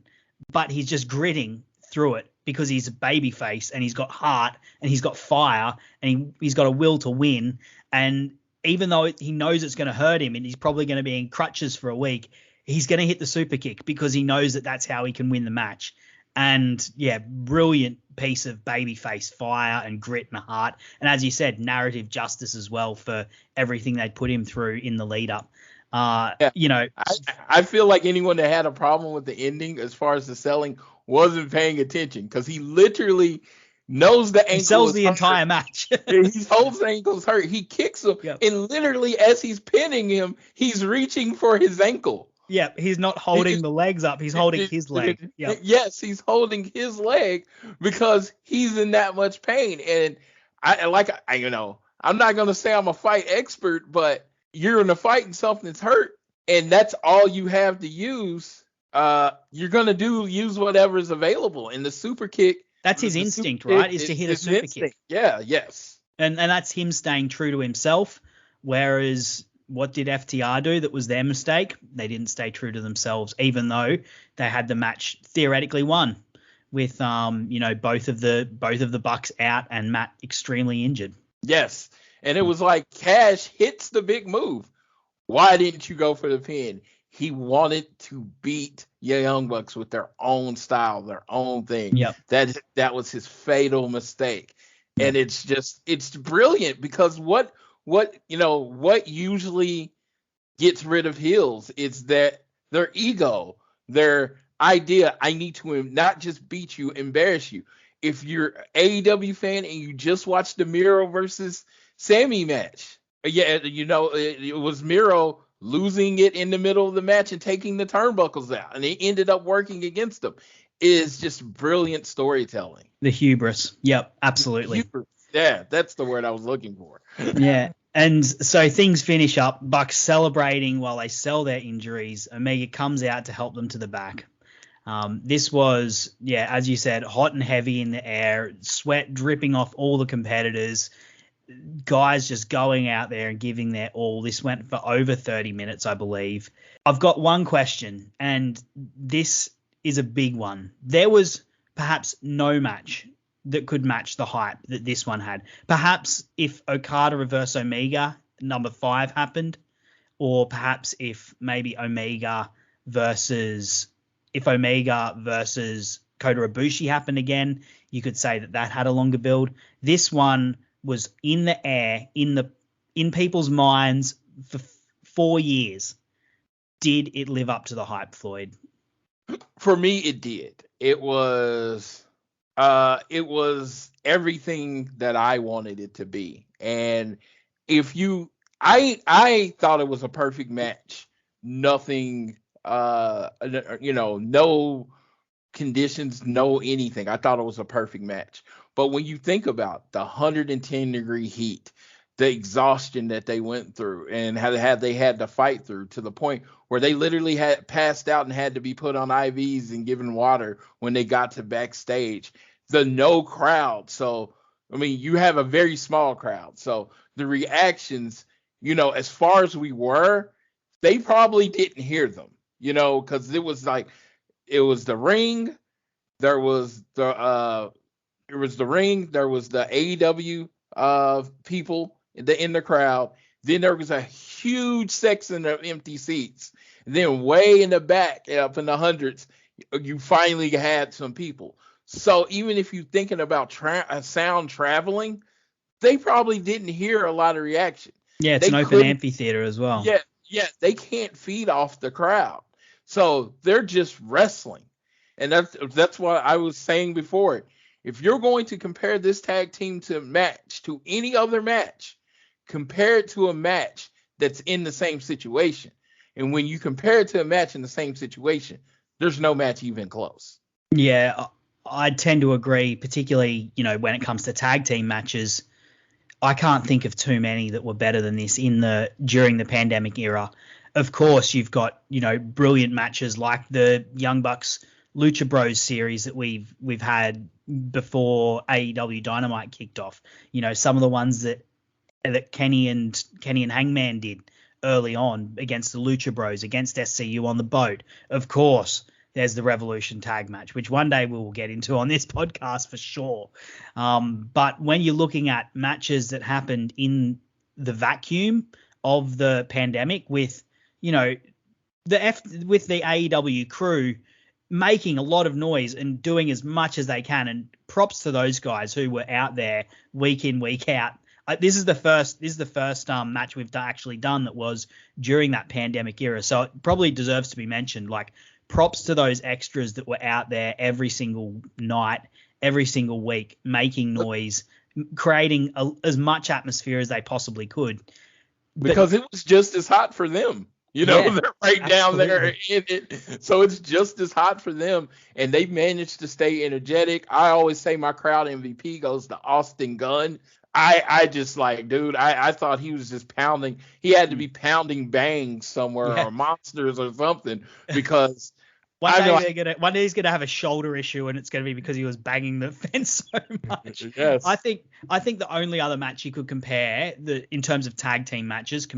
but he's just gritting through it because he's a babyface and he's got heart and he's got fire and he's got a will to win. And even though he knows it's going to hurt him and he's probably going to be in crutches for a week, he's going to hit the super kick because he knows that that's how he can win the match. And yeah, brilliant piece of babyface fire and grit and heart. And as you said, narrative justice as well for everything they put him through in the lead up. I feel like anyone that had a problem with the ending as far as the selling wasn't paying attention, because he literally knows the ankle. He sells the entire match. He holds the ankle's hurt. He kicks him, and literally as he's pinning him, he's reaching for his ankle. Yeah, he's not holding the legs up. He's holding his leg. Yep. Yes, he's holding his leg because he's in that much pain. And I'm not going to say I'm a fight expert, but you're in a fight and something's hurt, and that's all you have to use. You're going to use whatever's available. And the super kick. That's his instinct, right? Is to hit a super kick. Yeah, yes. And that's him staying true to himself. Whereas what did FTR do that was their mistake? They didn't stay true to themselves, even though they had the match theoretically won with both of the Bucks out and Matt extremely injured. Yes. And it was like Cash hits the big move. Why didn't you go for the pin? He wanted to beat the Young Bucks with their own style, their own thing. Yep. That was his fatal mistake. Yep. And it's brilliant, because what usually gets rid of heels is that their ego, their idea, I need to not just beat you, embarrass you. If you're an AEW fan and you just watched the Miro versus Sammy match, it was Miro losing it in the middle of the match and taking the turnbuckles out, and it ended up working against them. is just brilliant storytelling. The hubris. Yep, absolutely. Hubris. Yeah, that's the word I was looking for. Yeah. And so things finish up. Bucks celebrating while they sell their injuries. Omega comes out to help them to the back. This was, as you said, hot and heavy in the air, sweat dripping off all the competitors, guys just going out there and giving their all. This went for over 30 minutes, I believe. I've got one question, and this is a big one. There was perhaps no match that could match the hype that this one had. Perhaps if Okada reverse Omega number 5 happened, or perhaps if maybe Omega versus Kota Ibushi happened again, you could say that had a longer build. This one was in the air, in people's minds for 4 years. Did it live up to the hype, Floyd? For me, it did. It was everything that I wanted it to be. And I thought it was a perfect match. Nothing, no conditions, no anything. I thought it was a perfect match. But when you think about the 110-degree heat, the exhaustion that they went through, and how they had to fight through, to the point where they literally had passed out and had to be put on IVs and given water when they got to backstage. The no crowd. So, I mean, you have a very small crowd. So the reactions, as far as we were, they probably didn't hear them, because it was the ring. There was the ring. There was the AEW people in the crowd. Then there was a huge section of empty seats. And then way in the back, up in the hundreds, you finally had some people. So even if you're thinking about sound traveling, they probably didn't hear a lot of reaction. Yeah, it's an open amphitheater as well. Yeah, they can't feed off the crowd. So they're just wrestling. And that's what I was saying before. If you're going to compare this tag team to any other match, compare it to a match that's in the same situation. And when you compare it to a match in the same situation, there's no match even close. Yeah, I tend to agree, particularly, when it comes to tag team matches. I can't think of too many that were better than this during the pandemic era. Of course, you've got, brilliant matches like the Young Bucks Lucha Bros series that we've had before AEW Dynamite kicked off. Some of the ones that Kenny and Hangman did early on against the Lucha Bros, against SCU on the boat. Of course, there's the Revolution tag match, which one day we will get into on this podcast for sure. But when you're looking at matches that happened in the vacuum of the pandemic with, with the AEW crew making a lot of noise and doing as much as they can, and props to those guys who were out there week in, week out. This is the first match we've actually done that was during that pandemic era. So it probably deserves to be mentioned. Like, props to those extras that were out there every single night, every single week, making noise, creating as much atmosphere as they possibly could. Because it was just as hot for them. They're right down there in it. So it's just as hot for them. And they managed to stay energetic. I always say my crowd MVP goes to Austin Gunn. I just dude, I thought he was just pounding. He had to be pounding bangs somewhere or monsters or something, because one day he's gonna have a shoulder issue, and it's gonna be because he was banging the fence so much. Yes. I think the only other match you could compare in terms of tag team matches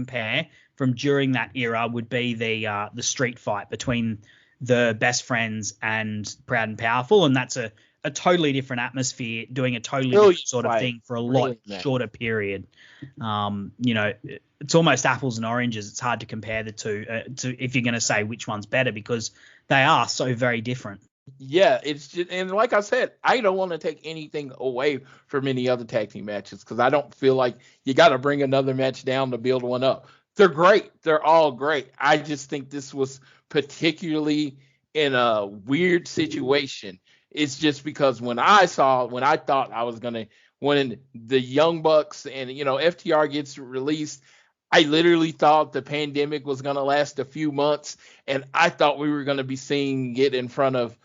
from during that era would be the street fight between the Best Friends and Proud and Powerful, and that's a totally different atmosphere, doing a totally different sort of thing for a lot shorter period. It's almost apples and oranges. It's hard to compare the two if you're going to say which one's better, because they are so very different. Yeah, it's just, and like I said, I don't want to take anything away from any other tag team matches, because I don't feel like you got to bring another match down to build one up. They're great. They're all great. I just think this was particularly in a weird situation. It's just because when the Young Bucks and, FTR gets released, I literally thought the pandemic was going to last a few months, and I thought we were going to be seeing it in front of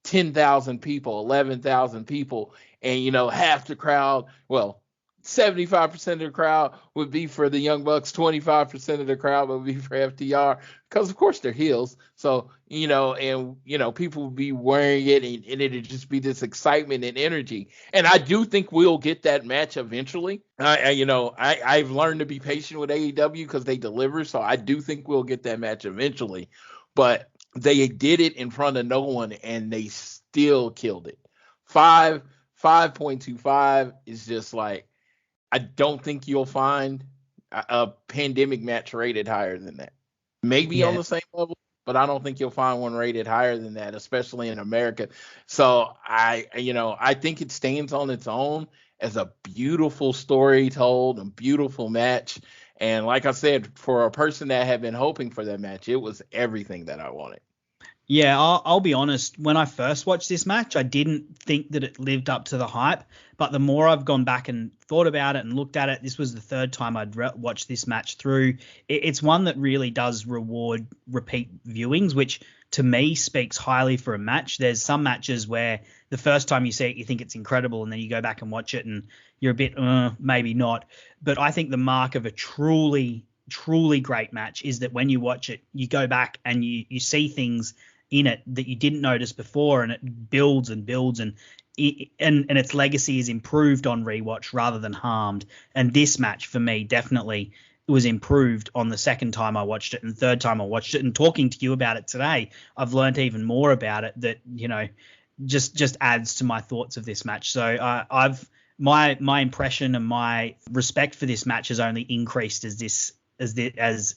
10,000 people, 11,000 people, and half the crowd, well, 75% of the crowd would be for the Young Bucks, 25% of the crowd would be for FTR, because of course they're heels. So, people would be wearing it, and it'd just be this excitement and energy. And I do think we'll get that match eventually. I've learned to be patient with AEW because they deliver. So I do think we'll get that match eventually. But they did it in front of no one, and they still killed it. 5.25 is just like, I don't think you'll find a pandemic match rated higher than that. Maybe on Yeah. the same level, but I don't think you'll find one rated higher than that, especially in America. So I think it stands on its own as a beautiful story told, a beautiful match. And like I said, for a person that had been hoping for that match, it was everything that I wanted. Yeah, I'll be honest. When I first watched this match, I didn't think that it lived up to the hype. But the more I've gone back and thought about it and looked at it, this was the third time I'd watched this match through. It's one that really does reward repeat viewings, which to me speaks highly for a match. There's some matches where the first time you see it, you think it's incredible, and then you go back and watch it and you're a bit, maybe not. But I think the mark of a truly great match is that when you watch it, you go back and you see things in it that you didn't notice before, and it builds and builds, and its legacy is improved on rewatch rather than harmed. And this match for me definitely was improved on the second time I watched it and third time I watched it. And talking to you about it today, I've learned even more about it that just adds to my thoughts of this match. So my impression and my respect for this match has only increased as it has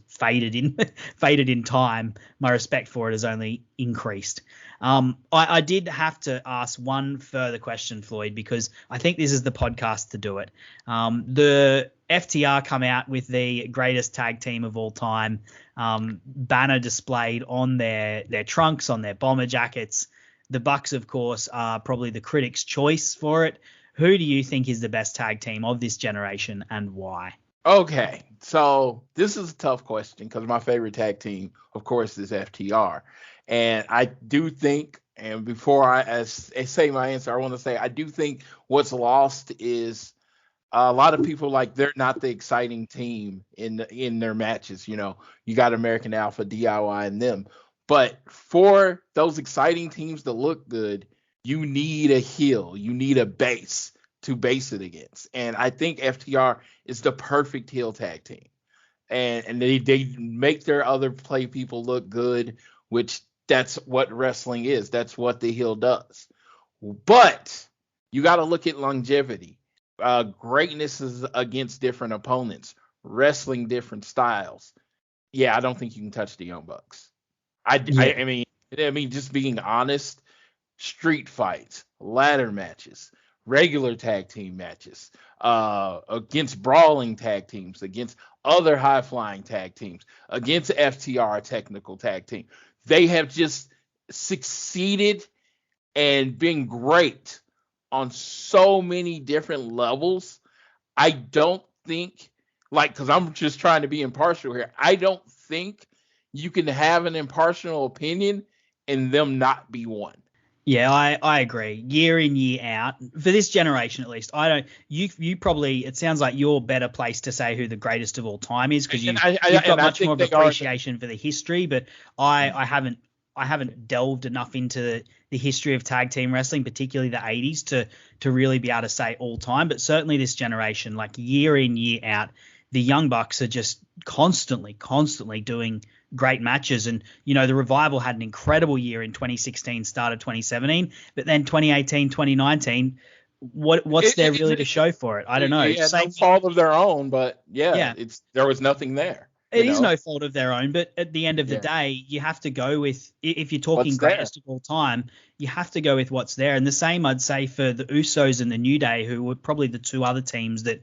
faded in time. My respect for it has only increased. I did have to ask one further question, Floyd, because I think this is the podcast to do it. The FTR come out with the greatest tag team of all time, banner displayed on their trunks, on their bomber jackets. The Bucks, of course, are probably the critics' choice for it. Who do you think is the best tag team of this generation, and why? Okay, so this is a tough question because my favorite tag team, of course, is FTR. And I do think, and before I say my answer, I want to say I do think what's lost is a lot of people, like, they're not the exciting team in their matches. You got American Alpha, DIY, and them. But for those exciting teams to look good, you need a heel. You need a base to base it against. And I think FTR is the perfect heel tag team. And they make their other play people look good, which that's what wrestling is. That's what the heel does. But you got to look at longevity. Greatness is against different opponents, wrestling different styles. Yeah, I don't think you can touch the Young Bucks. I mean, just being honest, street fights, ladder matches, regular tag team matches, against brawling tag teams, against other high flying tag teams, against FTR technical tag team. They have just succeeded and been great on so many different levels. I don't think, because I'm just trying to be impartial here, I don't think you can have an impartial opinion and them not be one. Yeah, I agree. Year in, year out, for this generation at least, I don't. You probably. It sounds like you're better placed to say who the greatest of all time is because you've got much more of appreciation for the history. But I haven't delved enough into the history of tag team wrestling, particularly the 80s, to really be able to say all time. But certainly this generation, like year in, year out, the Young Bucks are just constantly doing great matches. And, the Revival had an incredible year in 2016, start of 2017, but then 2018, 2019, what's there really to show for it? I don't know. Yeah, no fault of their own, but yeah. There was nothing there. It is no fault of their own, but at the end of the day, you have to go with, if you're talking greatest of all time, you have to go with what's there. And the same I'd say for the Usos and the New Day, who were probably the two other teams that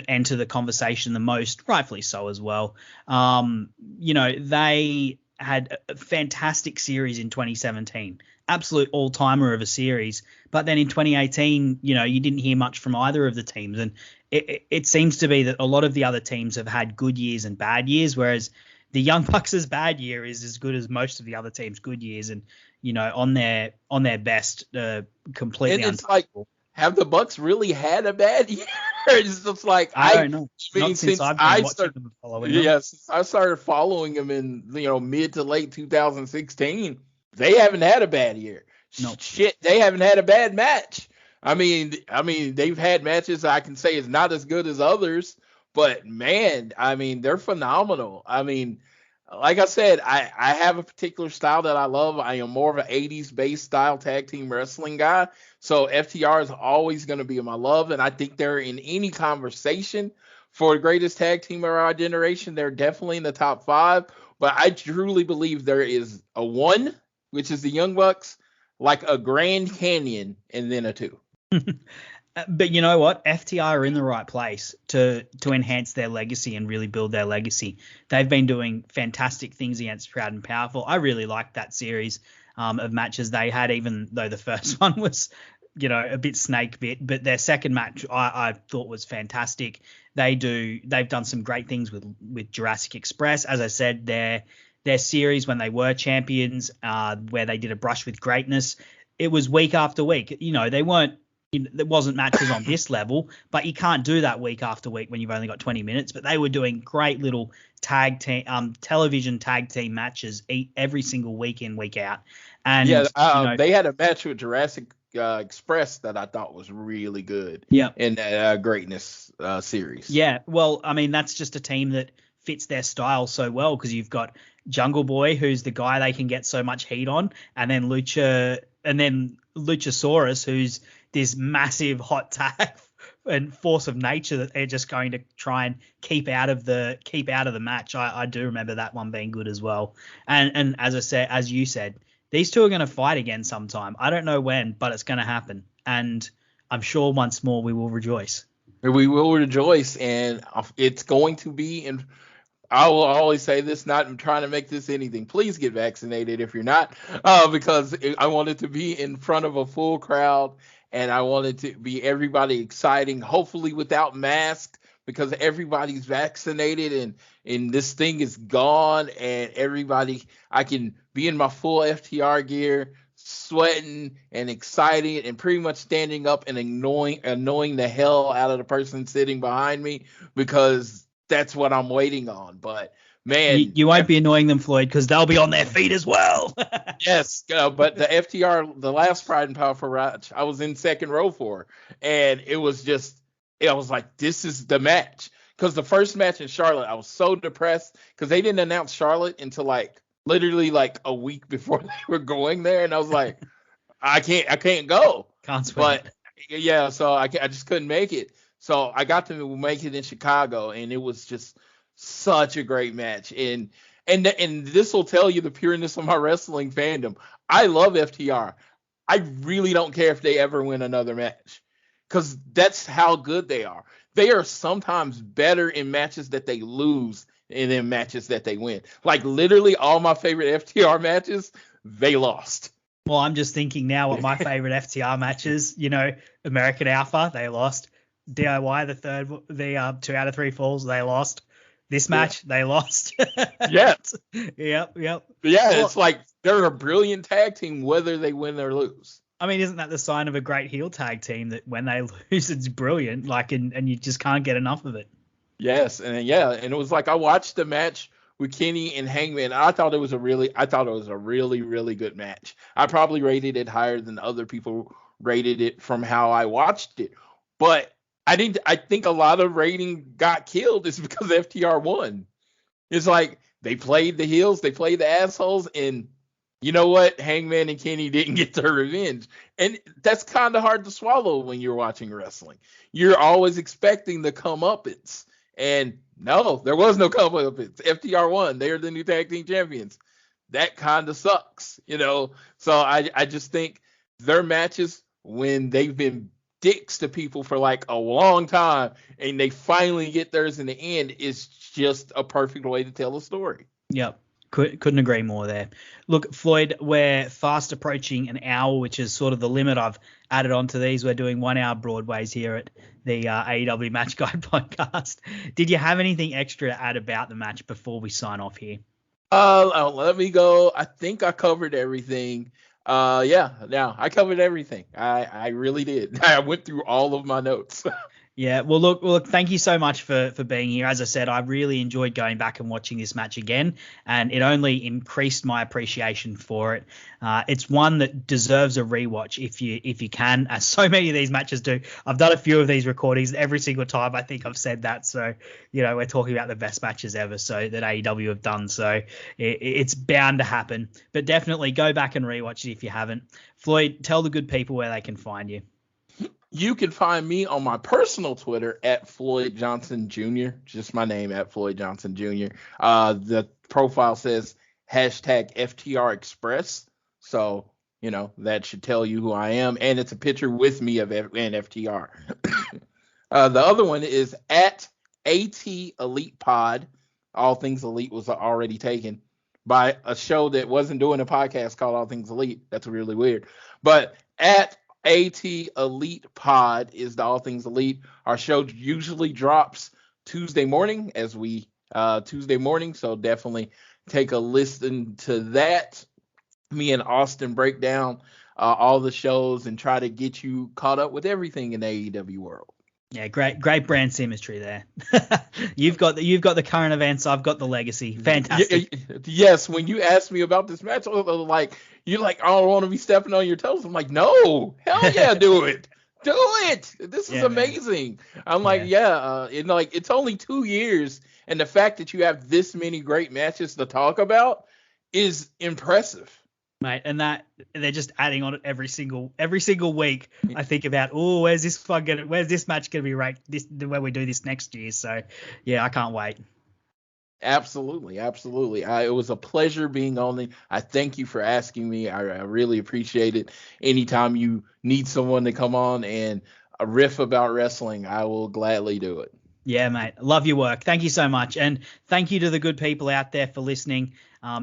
enter the conversation the most, rightfully so as well. They had a fantastic series in 2017, absolute all-timer of a series. But then in 2018, you didn't hear much from either of the teams. And it seems to be that a lot of the other teams have had good years and bad years, whereas the Young Bucks' bad year is as good as most of the other teams' good years. And, on their best, completely And it's like, untouchable. have the Bucks really had a bad year? It's just like I don't know. I mean, Not since since I've been I watching started, them and following them. yes, I started following them in mid to late 2016. They haven't had a bad year. No. Shit, they haven't had a bad match. I mean, they've had matches I can say is not as good as others, but man, I mean, they're phenomenal. I mean, like I said, I have a particular style that I love. I am more of an 80s based style tag team wrestling guy. So FTR is always going to be my love. And I think they're in any conversation for the greatest tag team of our generation. They're definitely in the top 5. But I truly believe there is a 1, which is the Young Bucks, like a Grand Canyon, and then a 2. But you know what? FTR are in the right place to enhance their legacy and really build their legacy. They've been doing fantastic things against Proud and Powerful. I really liked that series of matches they had, even though the first one was, a bit snake bit. But their second match I thought was fantastic. They've done some great things with Jurassic Express. As I said, their series when they were champions, where they did a brush with greatness, it was week after week. They weren't. There wasn't matches on this level, but you can't do that week after week when you've only got 20 minutes. But they were doing great little tag team, television tag team matches every single week in, week out. And they had a match with Jurassic Express that I thought was really good. Yeah. In that Greatness series. Yeah. Well, I mean, that's just a team that fits their style so well, because you've got Jungle Boy, who's the guy they can get so much heat on, and then Luchasaurus, who's this massive hot tag and force of nature that they're just going to try and keep out of the match. I do remember that one being good as well. And as you said, these two are going to fight again sometime. I don't know when, but it's going to happen. And I'm sure once more we will rejoice. We will rejoice, and it's going to be in. I will always say this, not trying to make this anything. Please get vaccinated if you're not, because I want it to be in front of a full crowd, and I want it to be everybody exciting, hopefully without masks, because everybody's vaccinated and this thing is gone, and I can be in my full FTR gear, sweating and excited and pretty much standing up and annoying the hell out of the person sitting behind me, because that's what I'm waiting on. But man, you won't be annoying them, Floyd, because they'll be on their feet as well. Yes, but the FTR, the last Pride and Powerful match, I was in second row for, and I was like, this is the match. Because the first match in Charlotte, I was so depressed because they didn't announce Charlotte until literally a week before they were going there, and I was like, I can't go. Can't swing. But yeah, so I just couldn't make it. So I got to make it in Chicago, and it was just such a great match. And this will tell you the pureness of my wrestling fandom. I love FTR. I really don't care if they ever win another match, because that's how good they are. They are sometimes better in matches that they lose than in matches that they win. Like literally all my favorite FTR matches, they lost. Well, I'm just thinking now what my favorite FTR matches, American Alpha, they lost. DIY, the 2 out of 3 falls, they lost. This match, they lost. Yeah. Yep. Yeah, it's like they're a brilliant tag team whether they win or lose. I mean, isn't that the sign of a great heel tag team, that when they lose, it's brilliant, and you just can't get enough of it? Yes, and it was like I watched the match with Kenny and Hangman. And I thought it was a really, really good match. I probably rated it higher than other people rated it from how I watched it. But I think a lot of rating got killed is because FTR won. It's like they played the heels, they played the assholes, and you know what? Hangman and Kenny didn't get their revenge. And that's kind of hard to swallow when you're watching wrestling. You're always expecting the comeuppance. And no, there was no comeuppance. FTR won. They are the new tag team champions. That kind of sucks, So I just think their matches, when they've been dicks to people for a long time and they finally get theirs in the end, is just a perfect way to tell a story. Yep. Couldn't agree more there. Look, Floyd, we're fast approaching an hour, which is sort of the limit I've added on to these. We're doing 1 hour Broadways here at the AEW Match Guide podcast. Did you have anything extra to add about the match before we sign off here? Let me go. I think I covered everything. Now I covered everything. I really did. I went through all of my notes. Yeah, well, look, thank you so much for being here. As I said, I really enjoyed going back and watching this match again, and it only increased my appreciation for it. It's one that deserves a rewatch if you can, as so many of these matches do. I've done a few of these recordings. Every single time I think I've said that. So, we're talking about the best matches ever that AEW have done. So it's bound to happen. But definitely go back and rewatch it if you haven't. Floyd, tell the good people where they can find you. You can find me on my personal Twitter at Floyd Johnson Jr. Just my name at Floyd Johnson Jr. The profile says hashtag FTR Express. So, that should tell you who I am. And it's a picture with me and FTR. The other one is at AT Elite Pod. All Things Elite was already taken by a show that wasn't doing a podcast called All Things Elite. That's really weird. But at AT Elite Pod is the All Things Elite. Our show usually drops Tuesday morning so definitely take a listen to that. Me and Austin break down all the shows and try to get you caught up with everything in the AEW world. Yeah, great brand symmetry there. You've got the current events, I've got the legacy. Fantastic. Yes, when you asked me about this match, I was like, you're like, I don't want to be stepping on your toes. I'm like, no, hell yeah, do it. Do it. This is amazing. Man. I'm like, it's only 2 years, and the fact that you have this many great matches to talk about is impressive. Mate, and that they're just adding on it every single week. I think about, where's this match gonna be ranked when we do this next year? So yeah, I can't wait. Absolutely. It was a pleasure being on the. I thank you for asking me. I really appreciate it. Anytime you need someone to come on and riff about wrestling, I will gladly do it. Yeah, mate. Love your work. Thank you so much. And thank you to the good people out there for listening.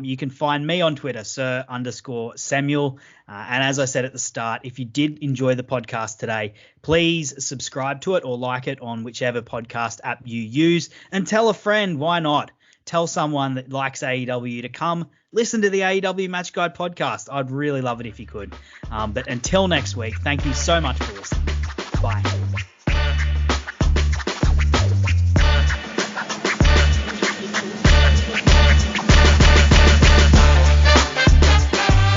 You can find me on Twitter, Sir_Samuel. And as I said at the start, if you did enjoy the podcast today, please subscribe to it or like it on whichever podcast app you use. And tell a friend. Why not? Tell someone that likes AEW to come listen to the AEW Match Guide podcast. I'd really love it if you could. But until next week, thank you so much for listening. Bye.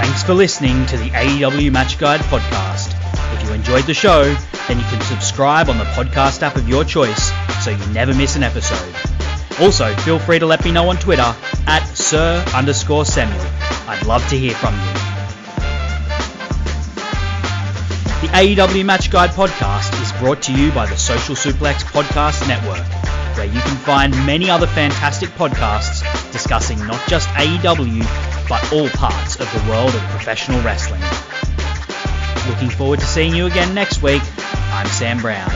Thanks for listening to the AEW Match Guide podcast. If you enjoyed the show, then you can subscribe on the podcast app of your choice so you never miss an episode. Also, feel free to let me know on Twitter at Sir_Samuel. I'd love to hear from you. The AEW Match Guide podcast is brought to you by the Social Suplex Podcast Network, where you can find many other fantastic podcasts discussing not just AEW, but all parts of the world of professional wrestling. Looking forward to seeing you again next week. I'm Sam Brown.